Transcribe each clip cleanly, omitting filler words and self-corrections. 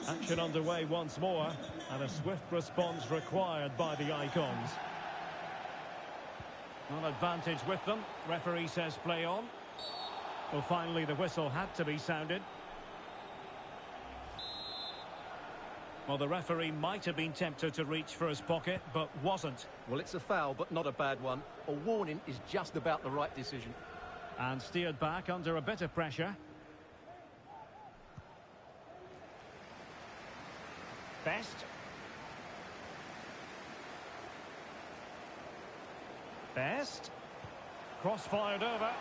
Action underway once more, and a swift response required by the Icons. On advantage with them. Referee says play on. Well, finally the whistle had to be sounded. Well, the referee might have been tempted to reach for his pocket, but wasn't. Well, it's a foul, but not a bad one. A warning is just about the right decision. And steered back under a bit of pressure. Best. Best. Cross fired over.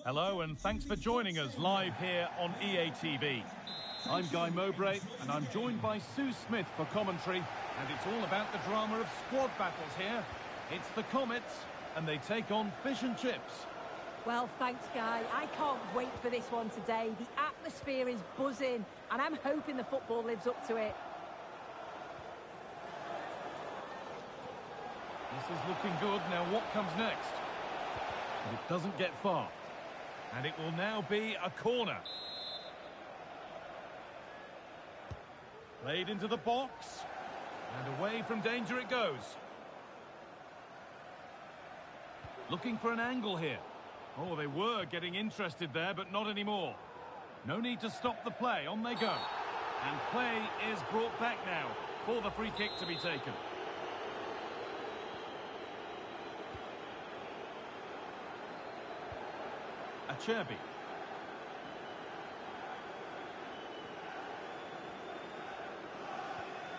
Hello and thanks for joining us live here on EA TV. I'm Guy Mowbray and I'm joined by Sue Smith for commentary, and it's all about the drama of squad battles here. It's the Comets and they take on Fish and Chips. Well, thanks, Guy. I can't wait for this one today. The atmosphere is buzzing and I'm hoping the football lives up to it. This is looking good. Now what comes next? But it doesn't get far. And it will now be a corner. Played into the box. And away from danger it goes. Looking for an angle here. Oh, they were getting interested there, but not anymore. No need to stop the play. On they go. And play is brought back now for the free kick to be taken. Acerbi.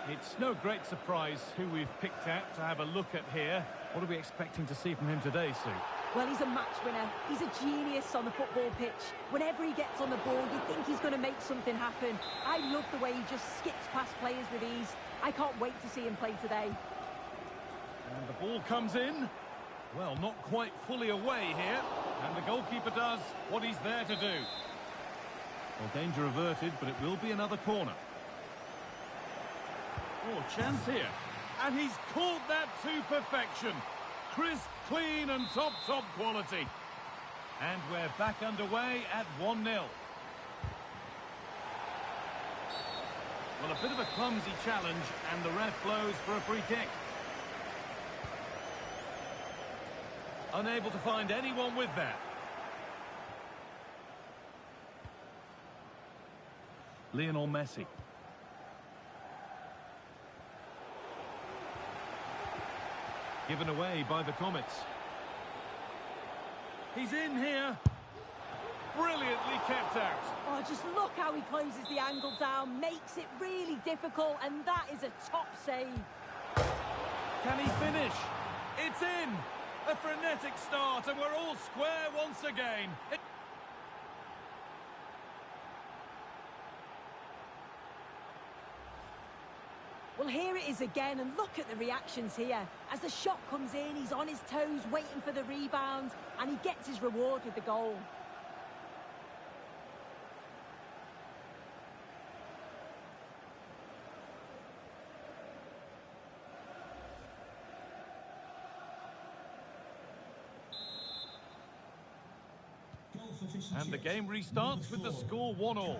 It's no great surprise who we've picked out to have a look at here. What are we expecting to see from him today, Sue? Well, he's a match winner. He's a genius on the football pitch. Whenever he gets on the ball, you think he's going to make something happen. I love the way he just skips past players with ease. I can't wait to see him play today. And the ball comes in. Well, not quite fully away here. And the goalkeeper does what he's there to do. Well, danger averted, but it will be another corner. Oh, chance here. And he's caught that to perfection. Crisp, clean and top quality. And we're back underway at 1-0. Well, a bit of a clumsy challenge, and the ref blows for a free kick. Unable to find anyone with that. Lionel Messi. Given away by the Comets. He's in here. Brilliantly kept out. Oh, just look how he closes the angle down, makes it really difficult, and that is a top save. Can he finish? It's in. A frenetic start, and we're all square once again. Well, here it is again, and look at the reactions here. As the shot comes in, he's on his toes, waiting for the rebound, and he gets his reward with the goal. And the game restarts with the score 1-1.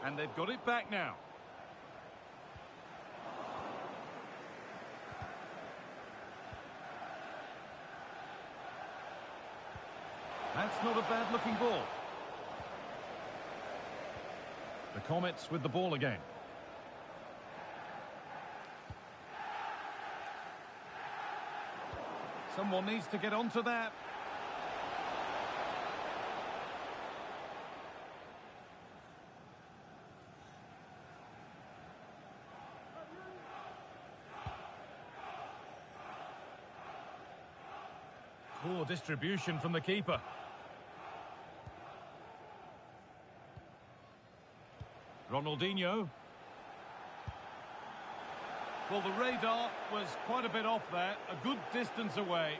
And they've got it back now. That's not a bad-looking ball. The Comets with the ball again. Someone needs to get onto that. Poor distribution from the keeper. Ronaldinho. Well, the radar was quite a bit off there, a good distance away.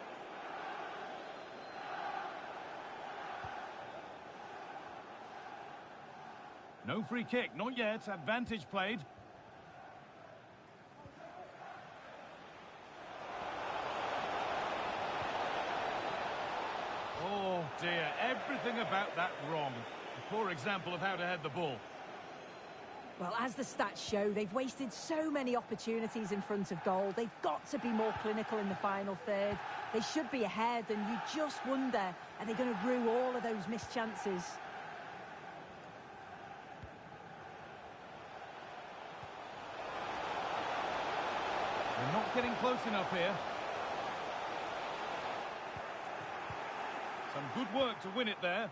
No free kick, not yet. Advantage played. Oh dear, everything about that wrong. A poor example of how to head the ball. Well, as the stats show, they've wasted so many opportunities in front of goal. They've got to be more clinical in the final third. They should be ahead, and you just wonder, are they going to rue all of those missed chances? They're not getting close enough here. Some good work to win it there.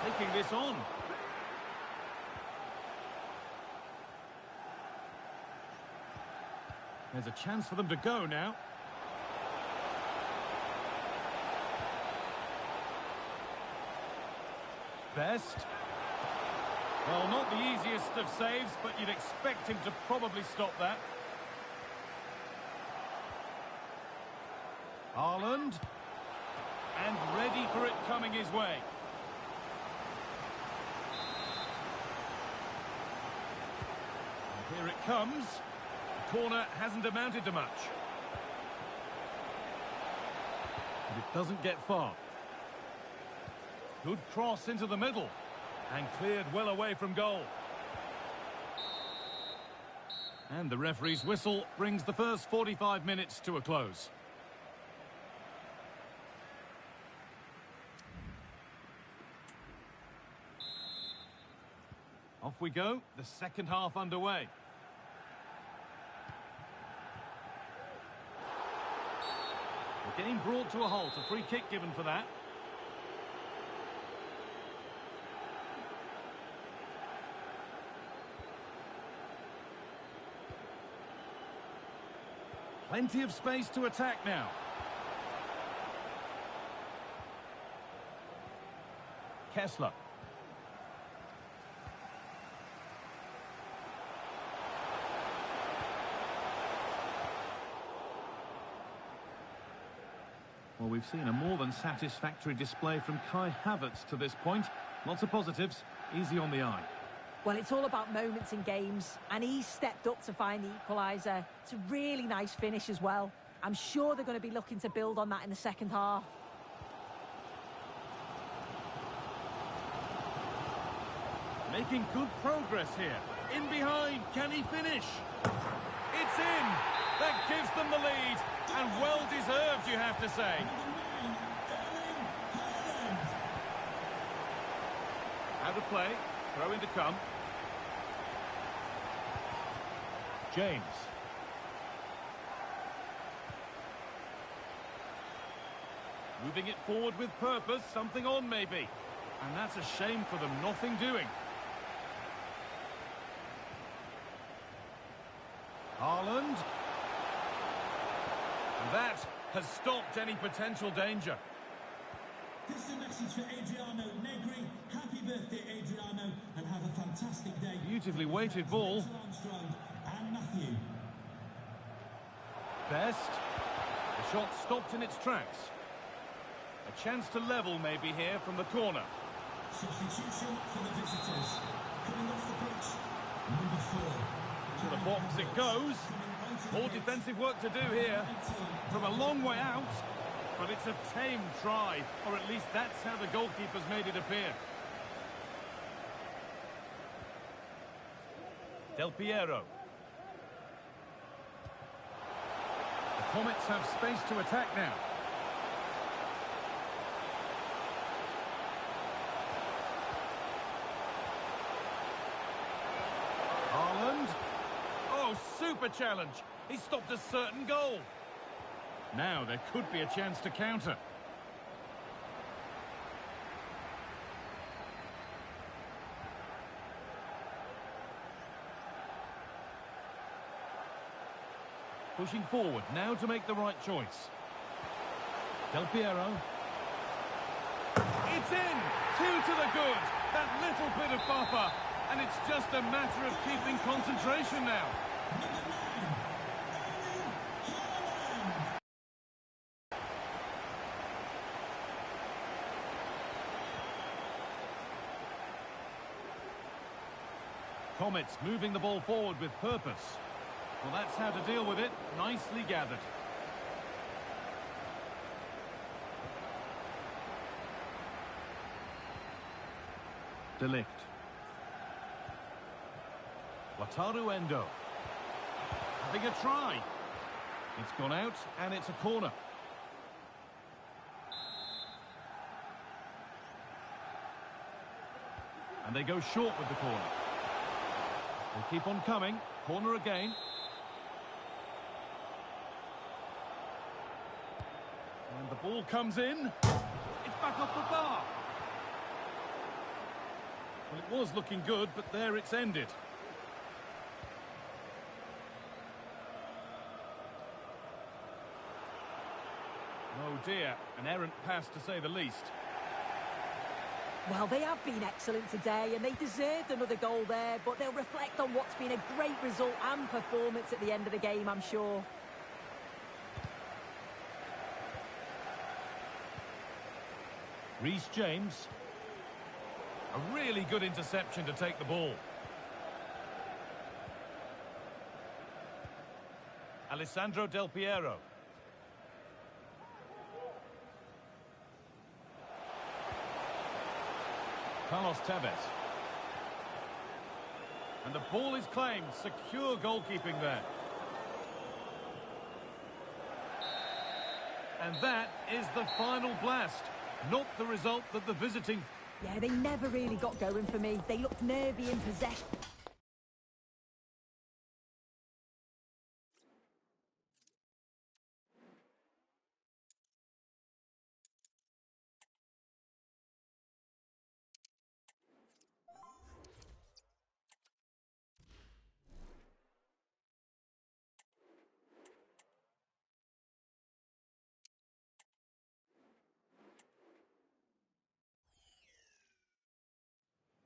Taking this on. There's a chance for them to go now. Best. Well, not the easiest of saves, but you'd expect him to probably stop that. Haaland. And ready for it coming his way. And here it comes. The corner hasn't amounted to much. But it doesn't get far. Good cross into the middle. And cleared well away from goal. And the referee's whistle brings the first 45 minutes to a close. Off we go, the second half underway. The game brought to a halt, a free kick given for that. Plenty of space to attack now. Kessler. Well, we've seen a more than satisfactory display from Kai Havertz to this point. Lots of positives, easy on the eye. Well, it's all about moments in games, and he's stepped up to find the equaliser. It's a really nice finish as well. I'm sure they're going to be looking to build on that in the second half. Making good progress here. In behind, can he finish? It's in! That gives them the lead, and well deserved, you have to say. Out of play, throw in to come. James. Moving it forward with purpose, something on maybe. And that's a shame for them, nothing doing. Haaland. And that has stopped any potential danger. This is a message for Adriano Negri. Happy birthday, Adriano, and have a fantastic day. Beautifully weighted ball. Armstrong and Matthew. Best. The shot stopped in its tracks. A chance to level maybe here from the corner. Substitution for the visitors. Coming off the pitch, number 4. To the box it goes. More defensive work to do here. From a long way out. But it's a tame try, or at least that's how the goalkeeper's made it appear. Del Piero. The Comets have space to attack now. Haaland. Oh, super challenge. He stopped a certain goal. Now there could be a chance to counter. Pushing forward now to make the right choice. Del Piero. It's in! 2 to the good. That little bit of buffer. And it's just a matter of keeping concentration now. Comets moving the ball forward with purpose. Well, that's how to deal with it. Nicely gathered. De Ligt. Wataru Endo. Having a try. It's gone out, and it's a corner. And they go short with the corner. They keep on coming. Corner again. And the ball comes in. It's back off the bar. Well, it was looking good, but there it's ended. Oh dear, an errant pass to say the least. Well, they have been excellent today, and they deserved another goal there, but they'll reflect on what's been a great result and performance at the end of the game, I'm sure. Reece James. A really good interception to take the ball. Alessandro Del Piero. Carlos Tevez. And the ball is claimed. Secure goalkeeping there. And that is the final blast. Not the result that the visiting... Yeah, they never really got going for me. They looked nervy in possession.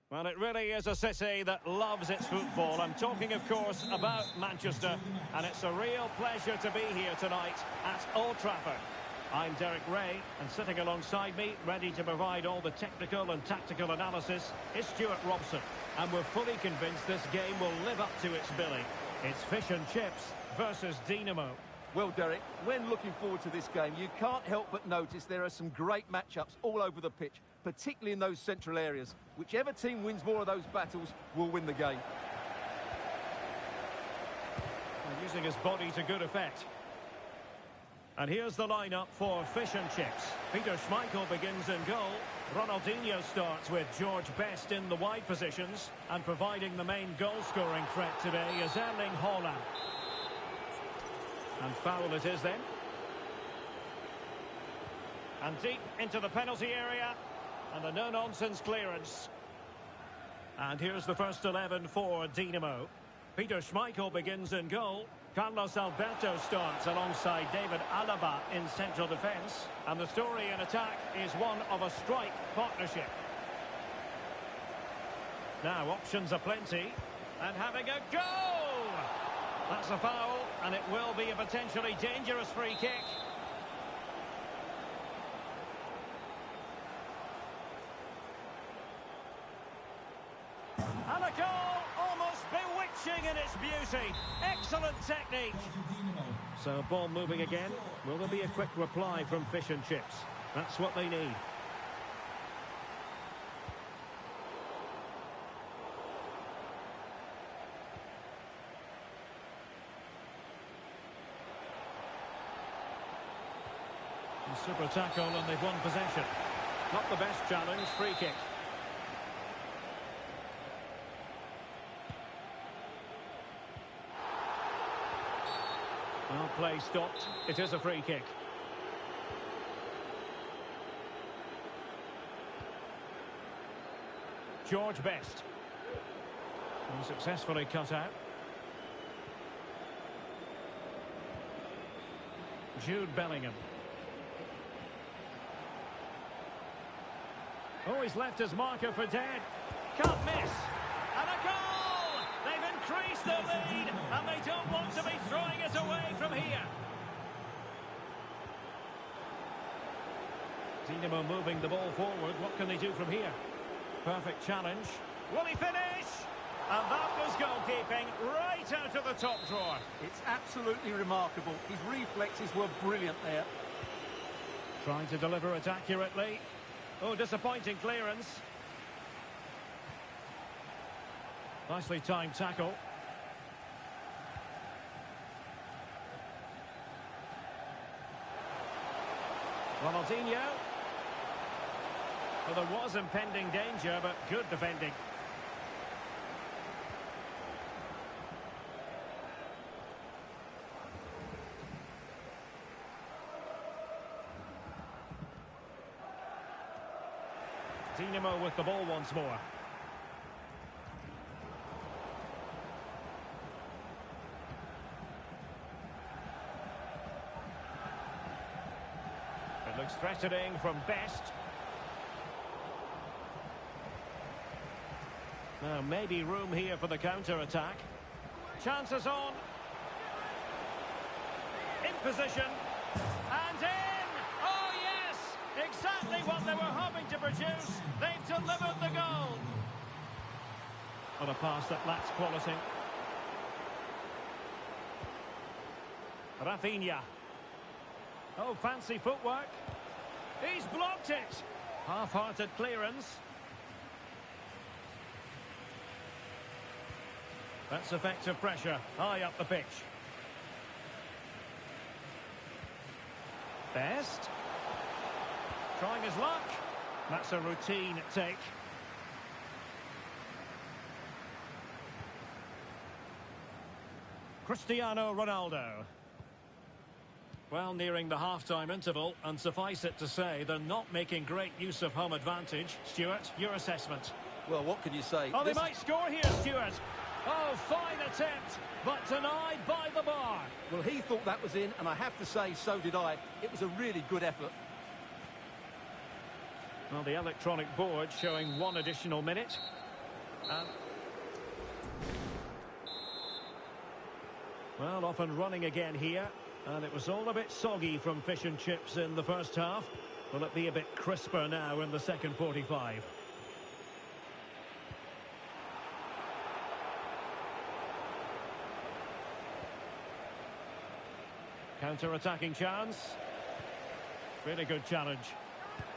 Well, it really is a city that loves its football. I'm talking, of course, about Manchester, and it's a real pleasure to be here tonight at Old Trafford. I'm Derek Ray, and sitting alongside me, ready to provide all the technical and tactical analysis, is Stuart Robson. And we're fully convinced this game will live up to its billing. It's fish and chips versus Dinamo. Well, Derek, when looking forward to this game, you can't help but notice there are some great matchups all over the pitch, particularly in those central areas. Whichever team wins more of those battles will win the game. Using his body to good effect. And here's the lineup for fish and chips. Peter Schmeichel begins in goal. Ronaldinho starts with George Best in the wide positions. And providing the main goal-scoring threat today is Erling Haaland. And foul it is then. And deep into the penalty area. And a no-nonsense clearance. And here's the first 11 for Dinamo. Peter Schmeichel begins in goal. Carlos Alberto starts alongside David Alaba in central defence. And the story in attack is one of a strike partnership. Now options are plenty. And having a goal! That's a foul, and it will be a potentially dangerous free kick. And a goal, almost bewitching in its beauty. Excellent technique. So ball moving again. Will there be a quick reply from fish and chips? That's what they need. Super tackle, and they've won possession. Not the best challenge, free kick. Well, play stopped. It is a free kick. George Best. And successfully cut out. Jude Bellingham. Oh, he's left his marker for dead. Can't miss. And a goal! They've increased the lead, and they don't want to be throwing it away from here. Dinamo moving the ball forward. What can they do from here? Perfect challenge. Will he finish? And that was goalkeeping right out of the top drawer. It's absolutely remarkable. His reflexes were brilliant there. Trying to deliver it accurately. Oh, disappointing clearance. Nicely timed tackle. Ronaldinho. Well, there was impending danger, but good defending. Dinamo with the ball once more. It looks threatening from Best. Now maybe room here for the counter-attack. Chances on. In position. And in! Oh yes! Exactly what they were hoping to produce. They've delivered the goal. On a pass that lacks quality. Rafinha. Oh, fancy footwork. He's blocked it. Half-hearted clearance. That's effective pressure. High up the pitch. Best. Trying his luck. That's a routine take. Cristiano Ronaldo. Well, nearing the half-time interval, and suffice it to say, they're not making great use of home advantage. Stuart, your assessment? Well, what can you say? Oh, they might score here, Stuart. Oh, fine attempt, but denied by the bar. Well, he thought that was in, and I have to say, so did I. It was a really good effort. Well, the electronic board showing 1 additional minute. Well, off and running again here. And it was all a bit soggy from fish and chips in the first half. Will it be a bit crisper now in the second 45? Counter-attacking chance. Really good challenge.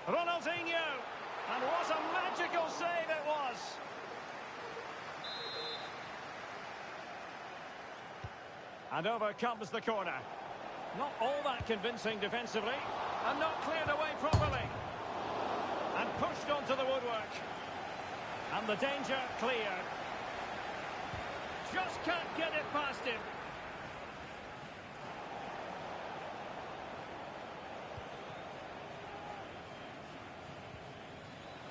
Ronaldinho! And what a magical save it was! And over comes the corner. Not all that convincing defensively. And not cleared away properly. And pushed onto the woodwork. And the danger cleared. Just can't get it past him.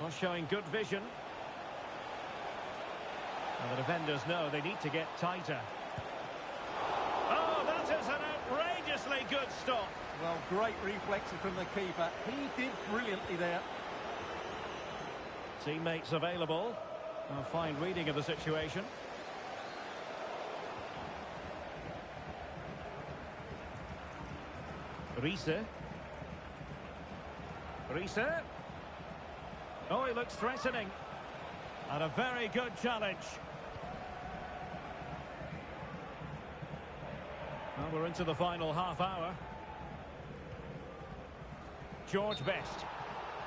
Well, showing good vision. And the defenders know they need to get tighter. Oh, that is an outrageously good stop. Well, great reflexes from the keeper. He did brilliantly there. Teammates available. A fine reading of the situation. Riese. Oh, he looks threatening. And a very good challenge. Well, we're into the final half hour. George Best.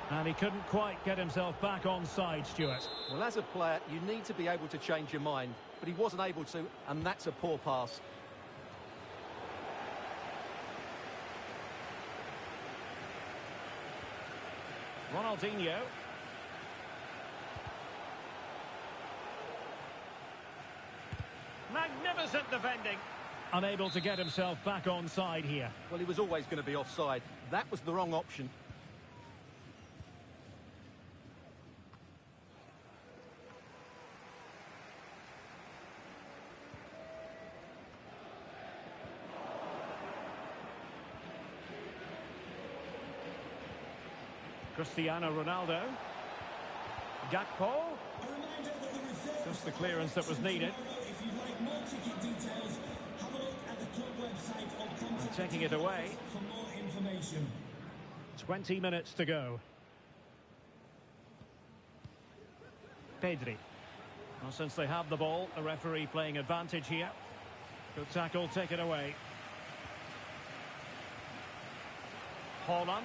And he couldn't quite get himself back on side, Stuart. Well, as a player, you need to be able to change your mind. But he wasn't able to, and that's a poor pass. Ronaldinho. Magnificent defending. Unable to get himself back on side here. Well, he was always going to be offside. That was the wrong option. Cristiano Ronaldo. Gakpo. A reminder that the reserve Just the clearance that was needed. If you'd like more ticket details, have a look at the club website or contact Taking it away. for more information. 20 minutes to go. Pedri. Well, since they have the ball, the referee playing advantage here. Good tackle, take it away. Haaland.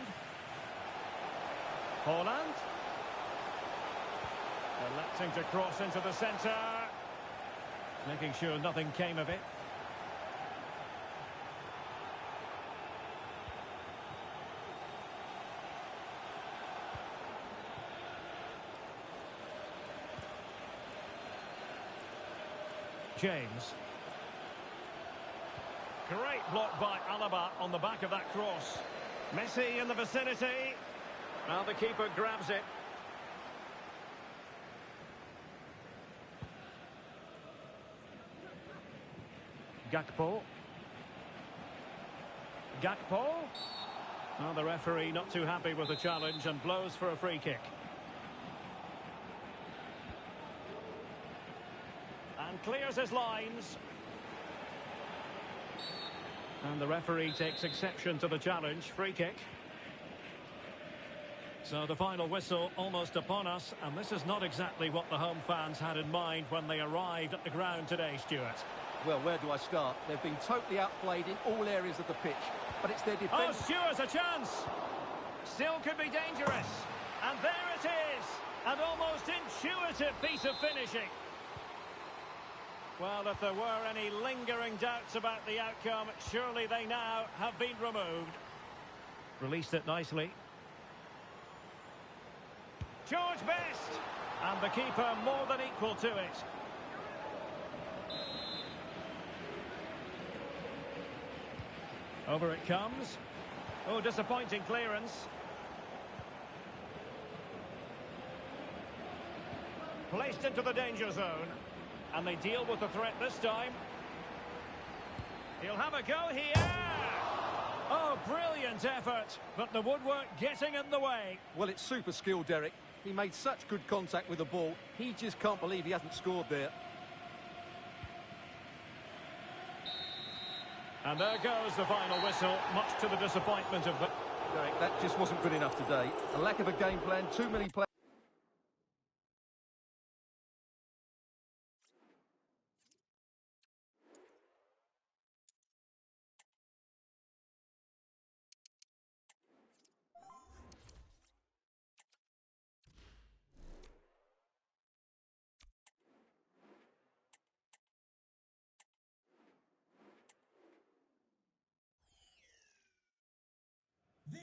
Haaland. Electing to cross into the centre. Making sure nothing came of it. James. Great block by Alaba on the back of that cross. Messi in the vicinity. Now the keeper grabs it. Gakpo. Gakpo. Now the referee not too happy with the challenge and blows for a free kick. And clears his lines. And the referee takes exception to the challenge. Free kick. So the final whistle almost upon us, and this is not exactly what the home fans had in mind when they arrived at the ground today, Stuart. Well, where do I start? They've been totally outplayed in all areas of the pitch, but it's their Oh, defence. Stuart, a chance! Still could be dangerous. And there it is! An almost intuitive piece of finishing. Well, if there were any lingering doubts about the outcome, surely they now have been removed. Released it nicely. George Best! And the keeper more than equal to it. Over it comes. Oh, disappointing clearance. Placed into the danger zone. And they deal with the threat this time. He'll have a go here. Oh, brilliant effort. But the woodwork getting in the way. Well, it's super skill, Derek. He made such good contact with the ball. He just can't believe he hasn't scored there. And there goes the final whistle, much to the disappointment of the... Derek, that just wasn't good enough today. A lack of a game plan, too many players.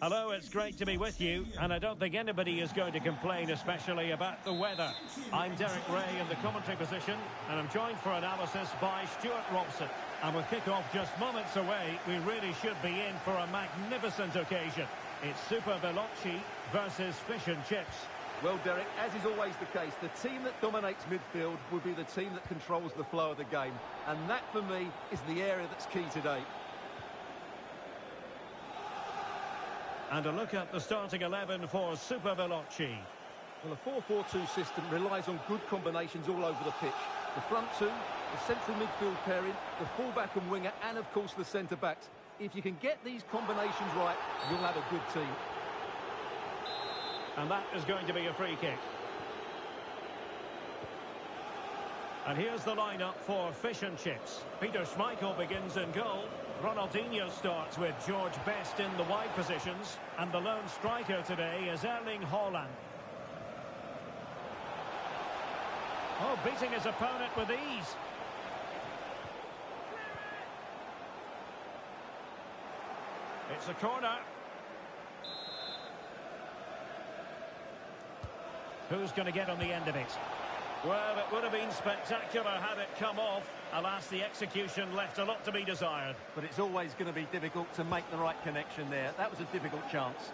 Hello, it's great to be with you, and I don't think anybody is going to complain, especially about the weather. I'm Derek Ray in the commentary position, and I'm joined for analysis by Stuart Robson. And with kick-off just moments away, we really should be in for a magnificent occasion. It's Super Veloci versus Fish and Chips. Well, Derek, as is always the case, the team that dominates midfield will be the team that controls the flow of the game. And that, for me, is the area that's key today. And a look at the starting 11 for Super Veloci. Well, a 4-4-2 system relies on good combinations all over the pitch. The front two, the central midfield pairing, the fullback and winger, and, of course, the centre-backs. If you can get these combinations right, you'll have a good team. And that is going to be a free kick. And here's the lineup for Fish and Chips. Peter Schmeichel begins in goal. Ronaldinho starts with George Best in the wide positions. And the lone striker today is Erling Haaland. Oh, beating his opponent with ease. It's a corner. Who's going to get on the end of it? Well, it would have been spectacular had it come off. Alas, the execution left a lot to be desired. But it's always going to be difficult to make the right connection there. That was a difficult chance.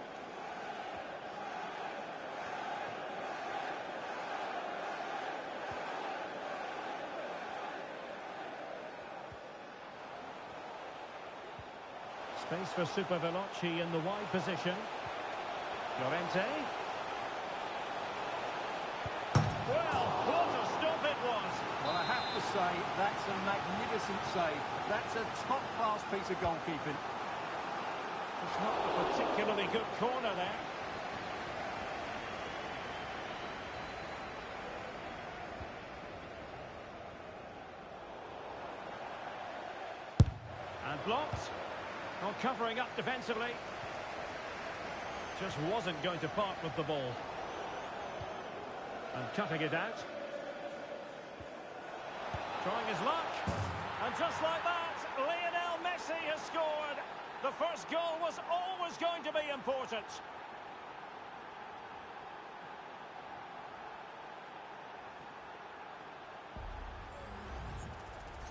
Space for Super Veloci in the wide position. Llorente. Well, what a stop it was. Well, I have to say, that's a magnificent save. That's a top-class piece of goalkeeping. It's not a particularly good corner there. And blocked. Not covering up defensively. Just wasn't going to part with the ball. And cutting it out. Trying his luck. And just like that, Lionel Messi has scored. The first goal was always going to be important.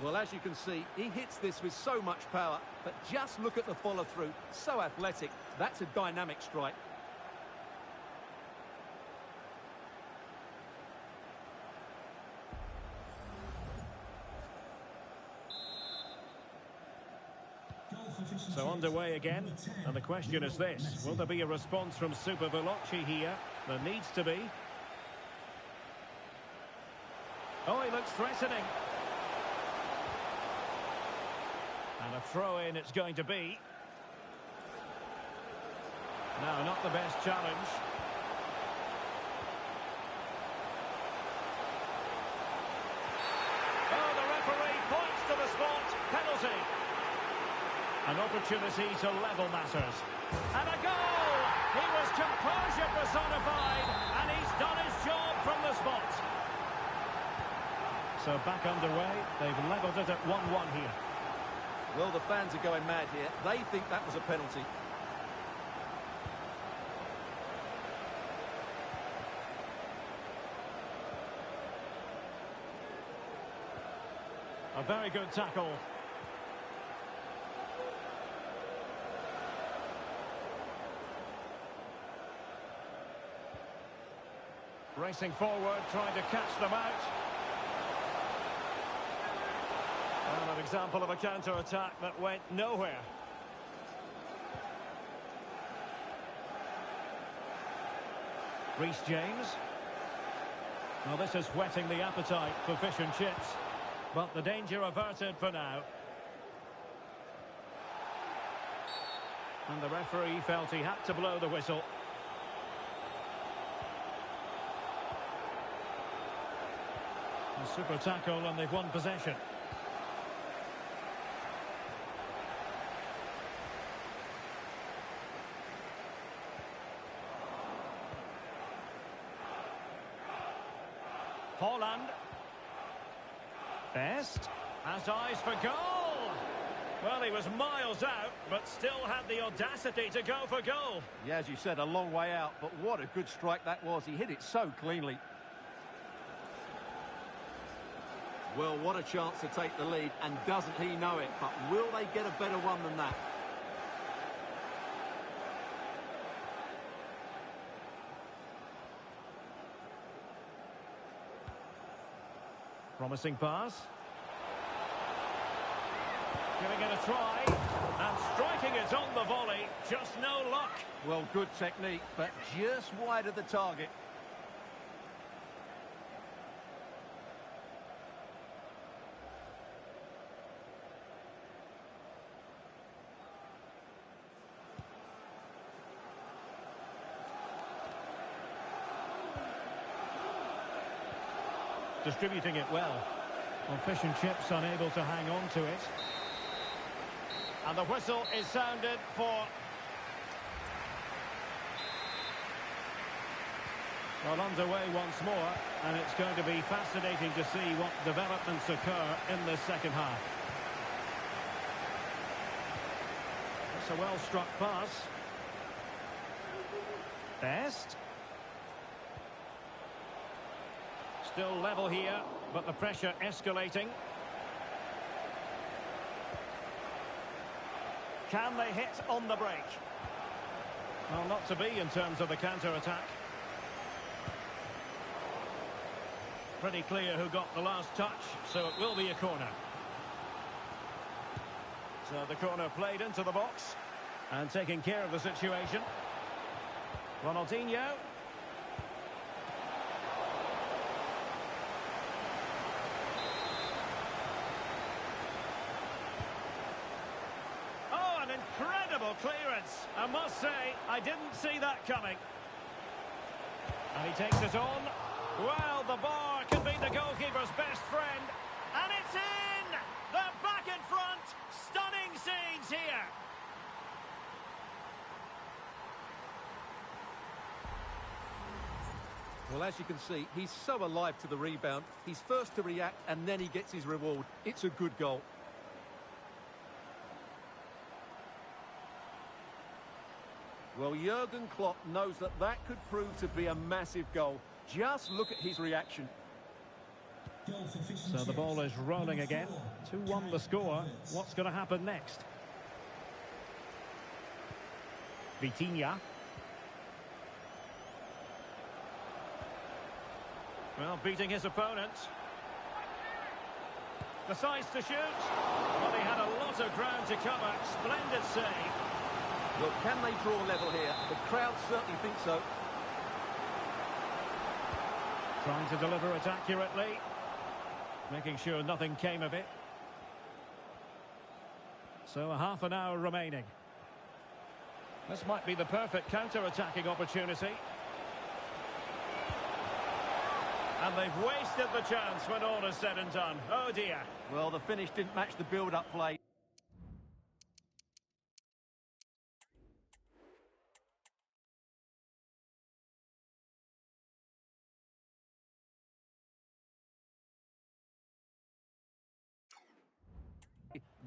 Well, as you can see, he hits this with so much power, but just look at the follow-through. So athletic. That's a dynamic strike. So underway again, and the question is this: will there be a response from Super Veloci here? There needs to be. Oh, he looks threatening. And a throw-in it's going to be. No, not the best challenge. Oh, the referee points to the spot. Penalty. An opportunity to level matters. And a goal! He was composure personified, and he's done his job from the spot. So back underway. They've levelled it at 1-1 here. Well, the fans are going mad here. They think that was a penalty. A very good tackle. Racing forward, trying to catch them out. And an example of a counter-attack that went nowhere. Reece James. Well, this is whetting the appetite for fish and chips. But the danger averted for now. And the referee felt he had to blow the whistle. A super tackle, and they've won possession. Haaland. Best has eyes for goal. Well, he was miles out, but still had the audacity to go for goal. Yeah, as you said, a long way out, but what a good strike that was. He hit it so cleanly. Well, what a chance to take the lead, and doesn't he know it? But will they get a better one than that? Promising pass. Giving it a try. And striking it on the volley. Just no luck. Well, good technique, but just wide of the target. Distributing it well. Well, fish and chips unable to hang on to it. And the whistle is sounded for... Well, underway once more, and it's going to be fascinating to see what developments occur in this second half. It's a well-struck pass. Best. Still level here, but the pressure escalating. Can they hit on the break? Well, not to be in terms of the counter-attack. Pretty clear who got the last touch, so it will be a corner. So the corner played into the box and taking care of the situation. incredible clearance. I must say, I didn't see that coming. And he takes it on. Well, the bar can be the goalkeeper's best friend. And it's in! They're back in front. Stunning scenes here. Well, as you can see, he's so alive to the rebound. He's first to react, and then he gets his reward. It's a good goal. Well, Jurgen Klopp knows that that could prove to be a massive goal. Just look at his reaction. So the ball is rolling again. 2-1 the score. What's going to happen next? Vitinha. Well, beating his opponent. Decides to shoot. Well, he had a lot of ground to cover. Splendid save. Well, can they draw level here? The crowd certainly think so. Trying to deliver it accurately. Making sure nothing came of it. So a half an hour remaining. This might be the perfect counter-attacking opportunity. And they've wasted the chance when all is said and done. Oh dear. Well, the finish didn't match the build-up play.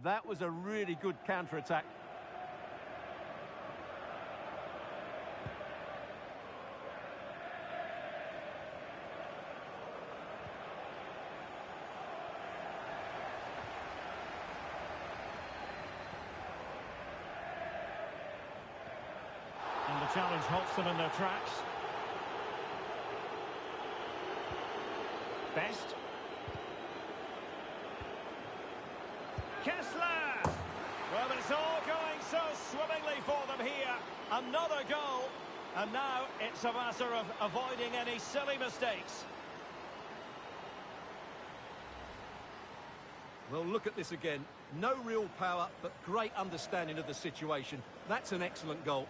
That was a really good counter-attack. And the challenge halts them in their tracks. Best. Kessler! Well, it's all going so swimmingly for them here. Another goal. And now it's a matter of avoiding any silly mistakes. Well, look at this again. No real power, but great understanding of the situation. That's an excellent goal.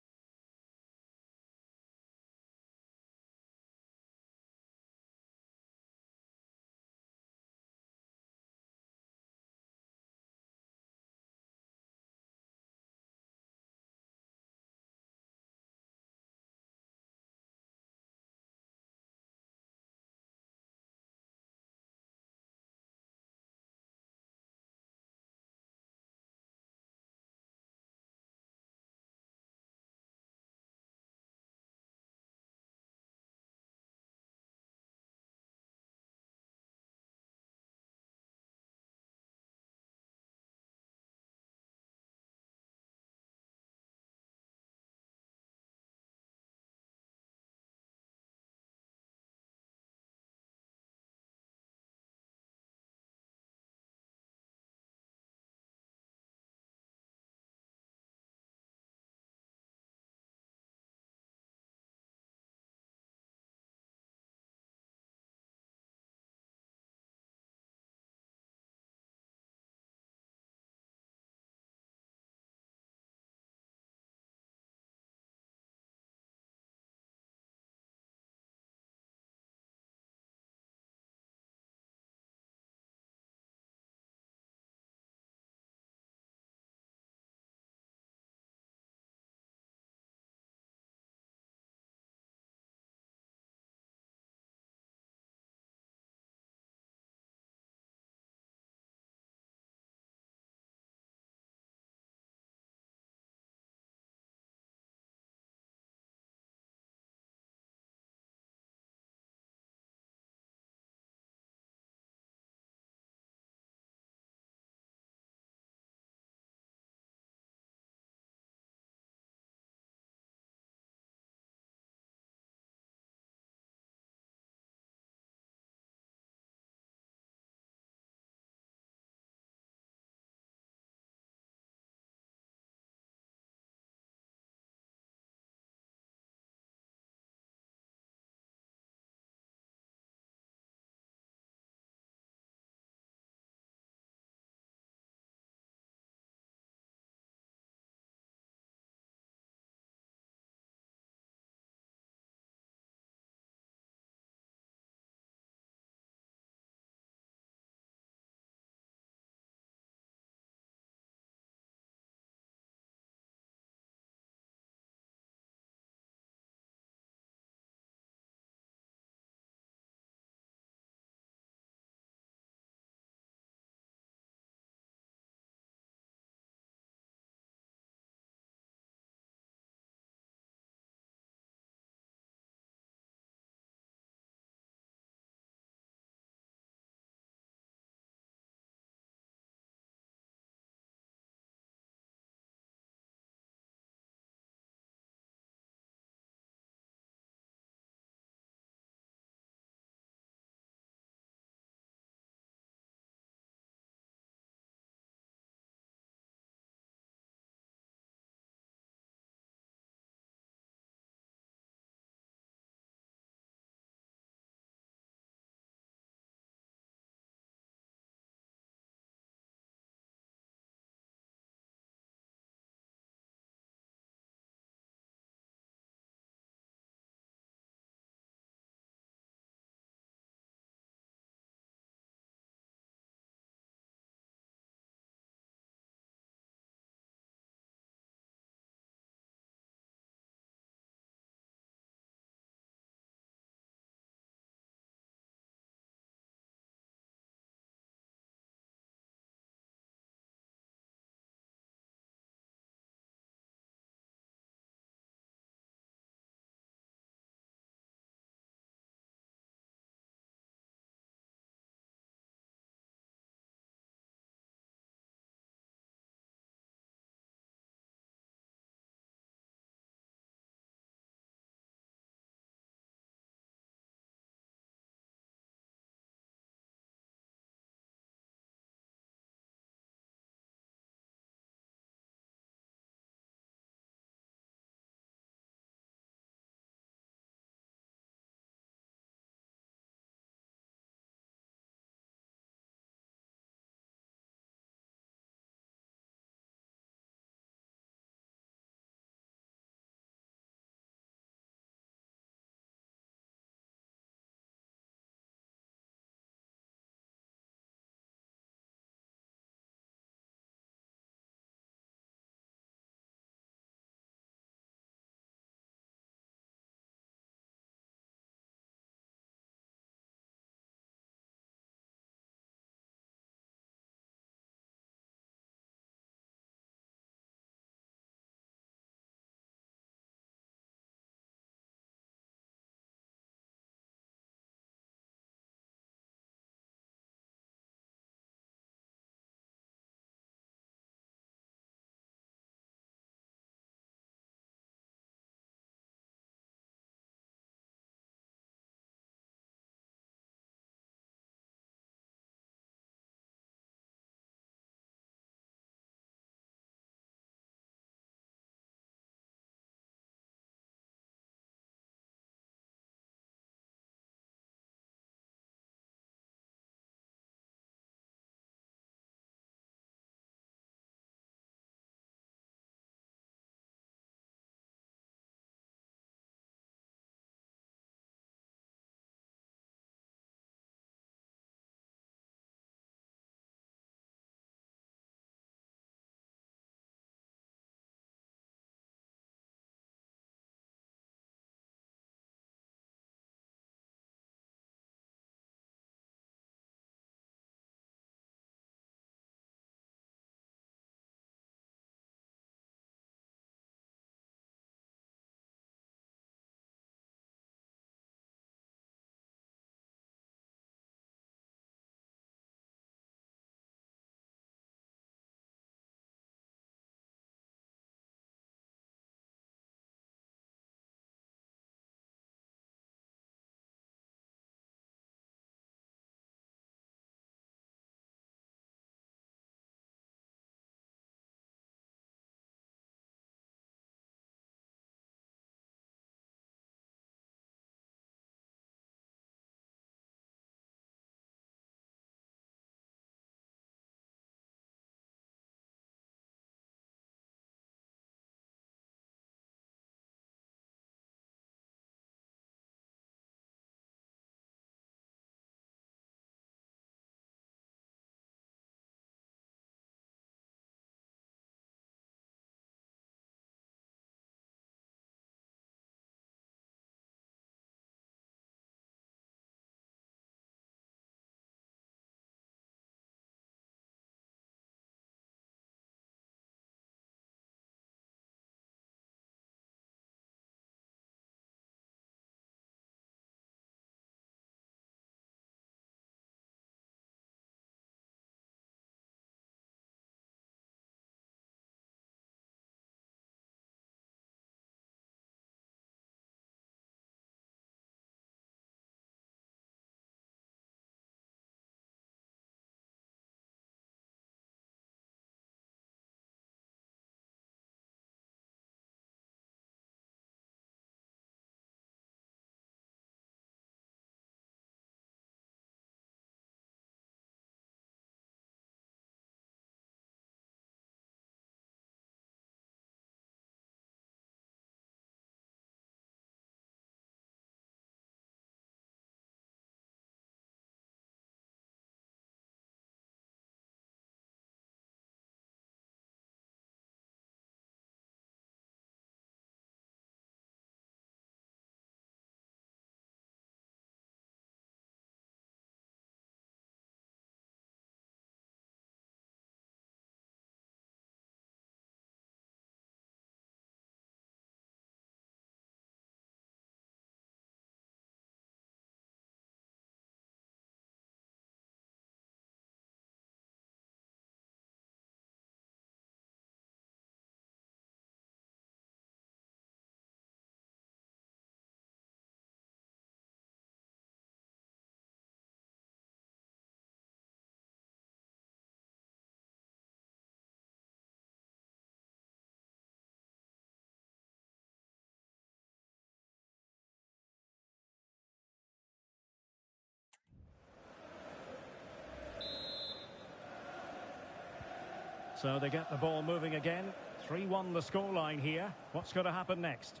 So they get the ball moving again. 3-1 the scoreline here. What's going to happen next?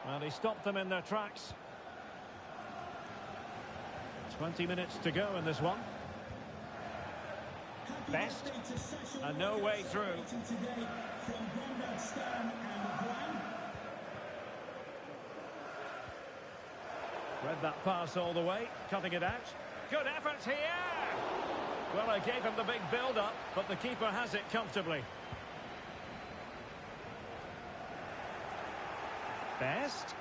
Well, he stopped them in their tracks. 20 minutes to go in this one. Best. And no way through. Read that pass all the way, cutting it out. Good effort here! Well, I gave him the big build-up, but the keeper has it comfortably. Best.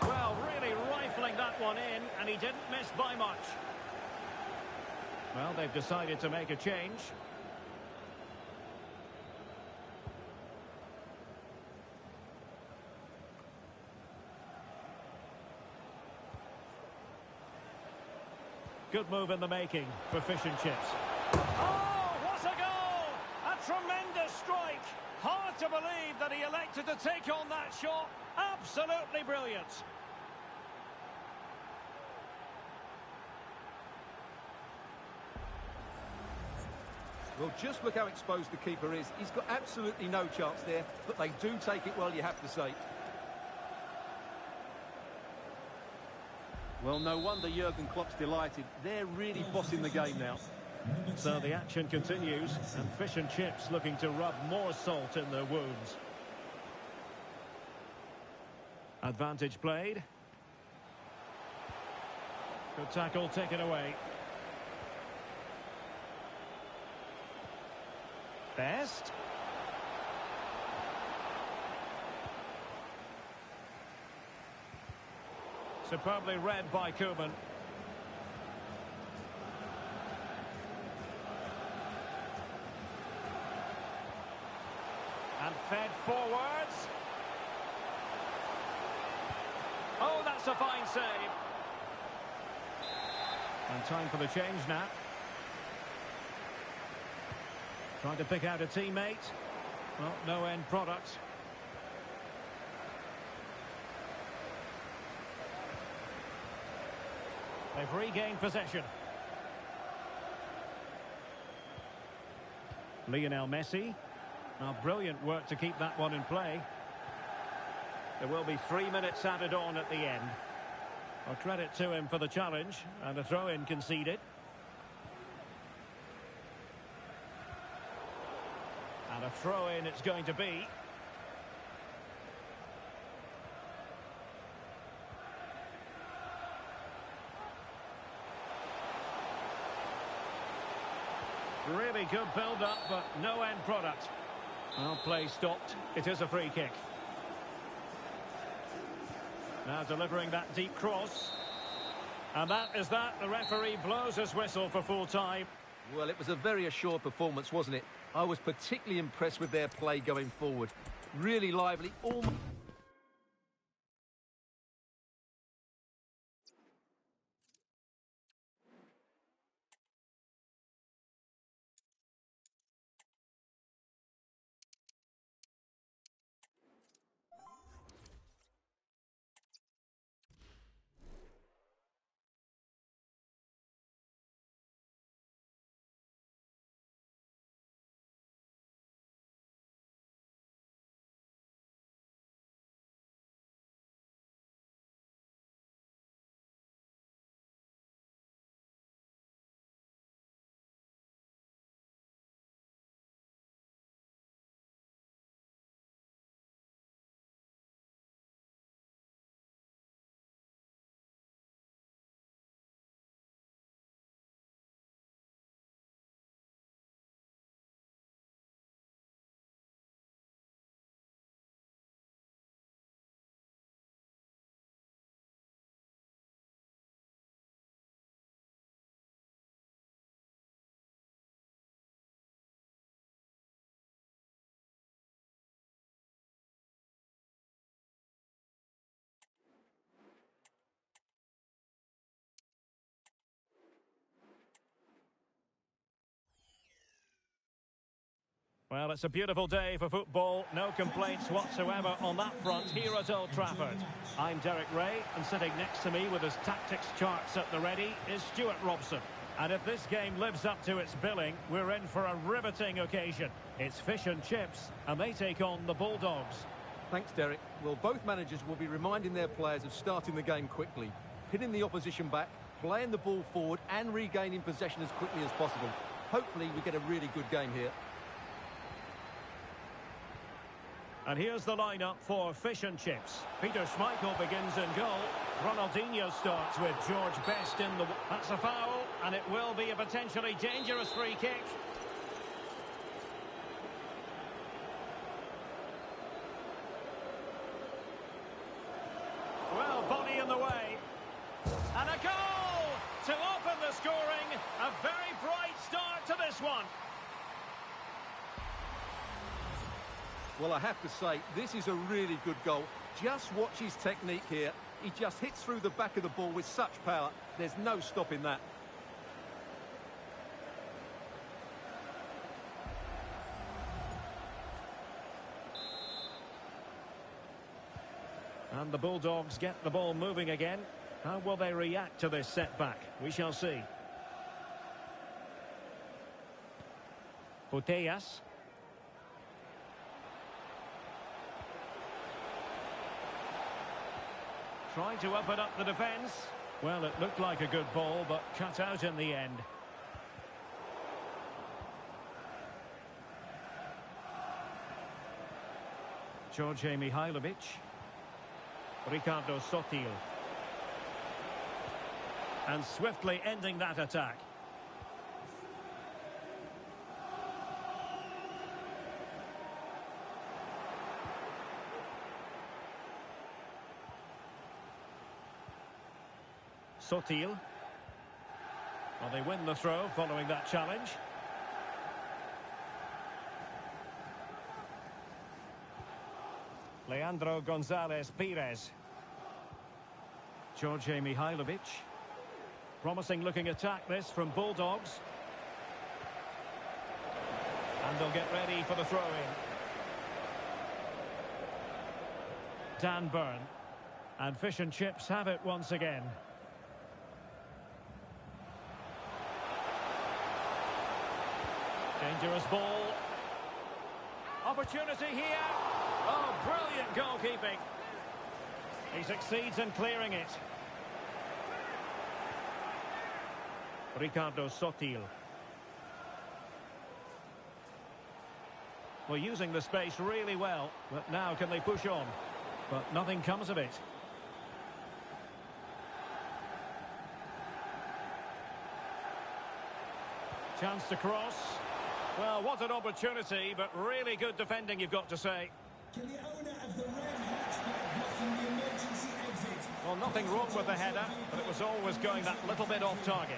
Well, really rifling that one in, and he didn't miss by much. Well, they've decided to make a change. Good move in the making for Fish and Chips. Oh, what a goal! A tremendous strike. Hard to believe that he elected to take on that shot. Absolutely brilliant. Well, just look how exposed the keeper is. He's got absolutely no chance there, but they do take it well, you have to say. Well, no wonder Jurgen Klopp's delighted. They're really bossing the game now. So the action continues, and Fish and Chips looking to rub more salt in their wounds. Advantage played. Good tackle taken away. Best. Superbly read by Koeman. And fed forwards. Oh, that's a fine save. And time for the change now. Trying to pick out a teammate. Well, no end product. They've regained possession. Lionel Messi. Now, brilliant work to keep that one in play. There will be 3 minutes added on at the end. Well, credit to him for the challenge, and a throw-in conceded. And a throw-in it's going to be. Really good build-up, but no end product. Well, play stopped. It is a free kick. Now delivering that deep cross. And that is that. The referee blows his whistle for full time. Well, it was a very assured performance, wasn't it? I was particularly impressed with their play going forward. Really lively, almost... Well, it's a beautiful day for football. No complaints whatsoever on that front here at Old Trafford. I'm Derek Ray, and sitting next to me with his tactics charts at the ready is Stuart Robson. And if this game lives up to its billing, we're in for a riveting occasion. It's fish and chips, and they take on the Bulldogs. Thanks, Derek. Well, both managers will be reminding their players of starting the game quickly, hitting the opposition back, playing the ball forward and regaining possession as quickly as possible. Hopefully we get a really good game here. And here's the lineup for fish and chips. Peter Schmeichel begins in goal. Ronaldinho starts with George Best in the... That's a foul, and it will be a potentially dangerous free kick. Well, body in the way. And a goal to open the scoring. A very bright start to this one. Well, I have to say, this is a really good goal. Just watch his technique here. He just hits through the back of the ball with such power. There's no stopping that. And the Bulldogs get the ball moving again. How will they react to this setback? We shall see. Putellas. Trying to open up the defence. Well, it looked like a good ball, but cut out in the end. George Mihailovic. Ricardo Sotil. And swiftly ending that attack. Sotil. Well, they win the throw following that challenge. Leandro González Pires. George Mihailovic. Promising looking attack this from Bulldogs. And they'll get ready for the throw-in. Dan Burn. And fish and chips have it once again. Dangerous ball. Opportunity here. Oh, brilliant goalkeeping. He succeeds in clearing it. Ricardo Sotil. Well, using the space really well. But now can they push on? But nothing comes of it. Chance to cross. Well, what an opportunity, but really good defending, you've got to say. Can the owner of the red hatchback blocking the emergency exit? Well, nothing wrong with the header, but it was always going that little bit off target.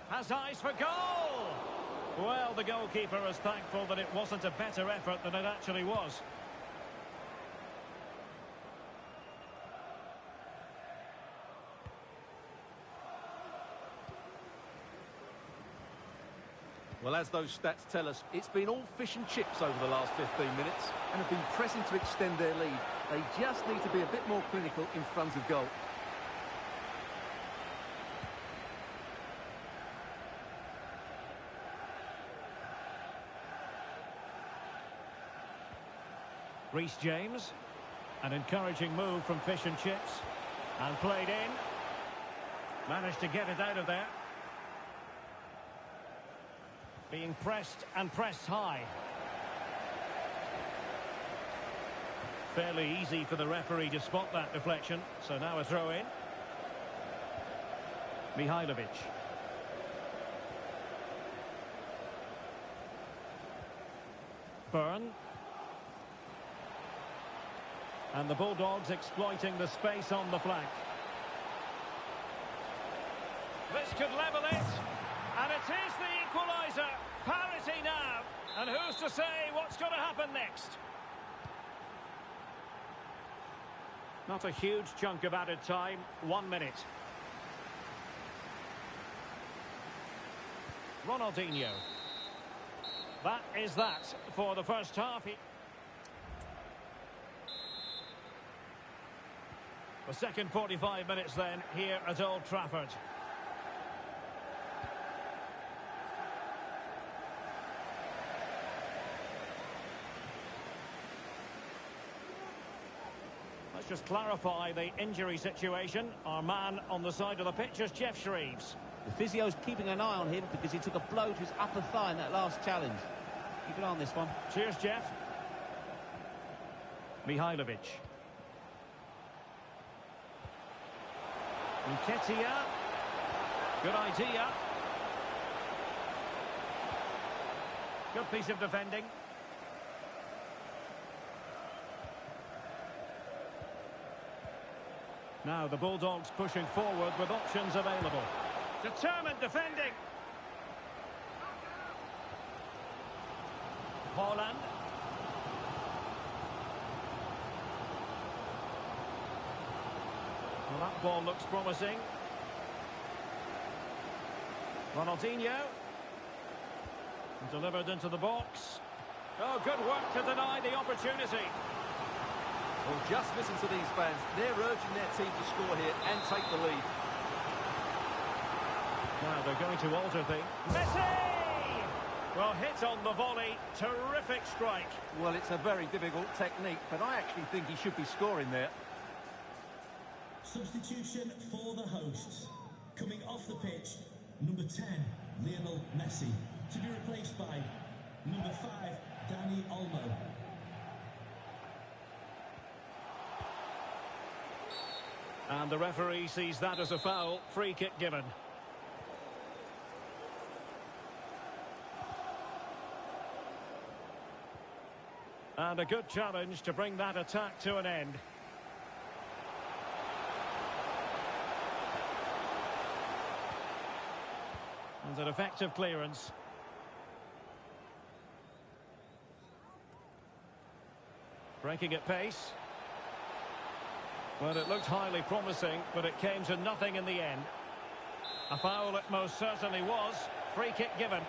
Has eyes for goal! Well, the goalkeeper is thankful that it wasn't a better effort than it actually was. Well, as those stats tell us, it's been all fish and chips over the last 15 minutes and have been pressing to extend their lead. They just need to be a bit more clinical in front of goal. Reece James. An encouraging move from fish and chips. And played in. Managed to get it out of there. Being pressed and pressed high. Fairly easy for the referee to spot that deflection. So now a throw in. Mihailovic. Burn. And the Bulldogs exploiting the space on the flank. This could level it. And it is the equaliser. parity now. And who's to say what's going to happen next? Not a huge chunk of added time. 1 minute. Ronaldinho. That is that for the first half. The second 45 minutes then here at Old Trafford. Let's just clarify the injury situation. Our man on the side of the pitch is Geoff Shreeves. The physio's keeping an eye on him because he took a blow to his upper thigh in that last challenge. Keep an eye on this one. Cheers, Jeff. Mihailovic. Nketiah. Good idea. Good piece of defending. Now the Bulldogs pushing forward with options available. Determined defending. Haaland. Well, that ball looks promising. Ronaldinho. Delivered into the box. Oh, good work to deny the opportunity. Well, just listen to these fans. They're urging their team to score here and take the lead. Now they're going to alter things. Messi! Well, hit on the volley. Terrific strike. Well, it's a very difficult technique, but I actually think he should be scoring there. Substitution for the hosts. Coming off the pitch, number 10, Lionel Messi. To be replaced by number 5, Dani Olmo. And the referee sees that as a foul. Free kick given. And a good challenge to bring that attack to an end. And an effective clearance. Breaking at pace. Well, it looked highly promising, but it came to nothing in the end. A foul it most certainly was. Free kick given.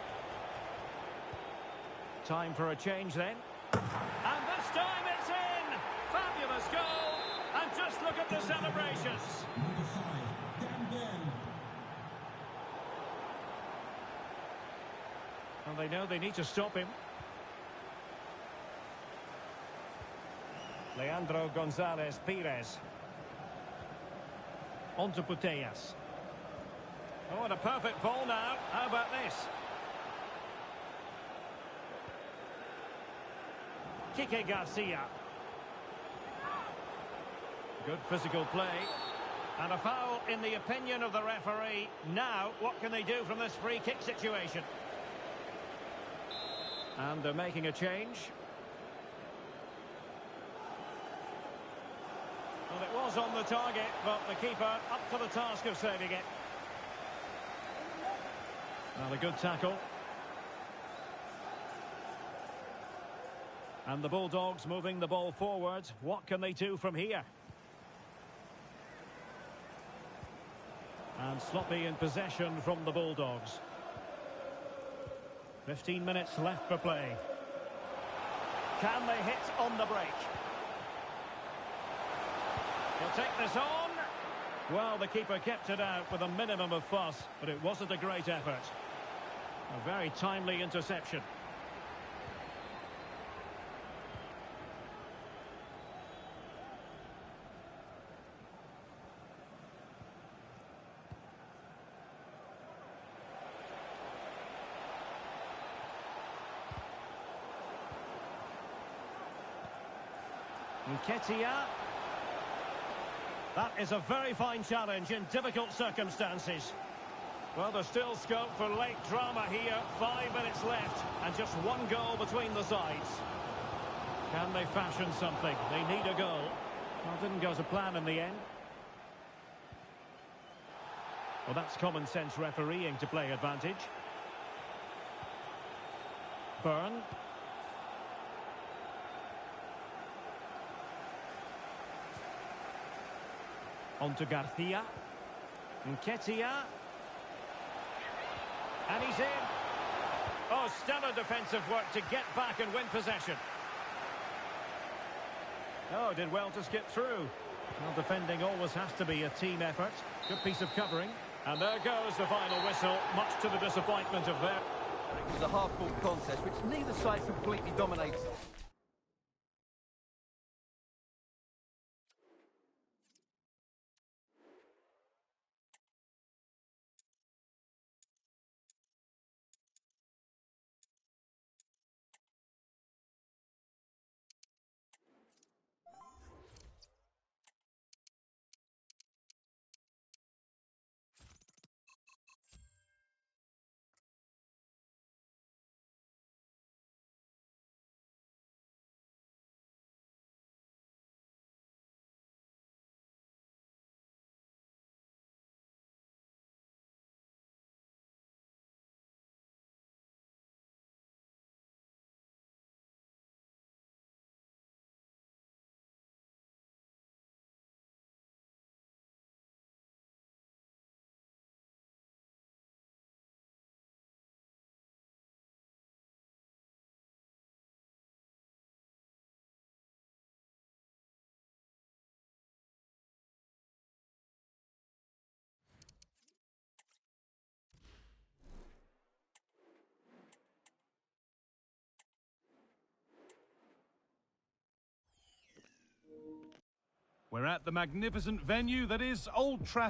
Time for a change then. And this time it's in! Fabulous goal! And just look at the celebrations. Number 5, Dan Burn. And they know they need to stop him. Leandro González Pires. On to Putellas. Oh, and a perfect ball now. How about this? Kike Garcia. Good physical play. And a foul in the opinion of the referee. Now, what can they do from this free kick situation? And they're making a change. Well, it was on the target, but the keeper up to the task of saving it. Now, a good tackle. And the Bulldogs moving the ball forward. What can they do from here? And sloppy in possession from the Bulldogs. 15 minutes left for play. Can they hit on the break? He'll take this on. Well, the keeper kept it out with a minimum of fuss, but it wasn't a great effort. A very timely interception. Nketiah. That is a very fine challenge in difficult circumstances. Well, there's still scope for late drama here. 5 minutes left and just one goal between the sides. Can they fashion something? They need a goal. Well, didn't go to plan in the end. Well, that's common sense refereeing to play advantage. Byrne. On to Garcia. Nketiah. And he's in. Oh, stellar defensive work to get back and win possession. Oh, did well to skip through. Well, defending always has to be a team effort. Good piece of covering. And there goes the final whistle, much to the disappointment of their... It was a hard-fought contest, which neither side completely dominated. We're at the magnificent venue that is Old Trafford.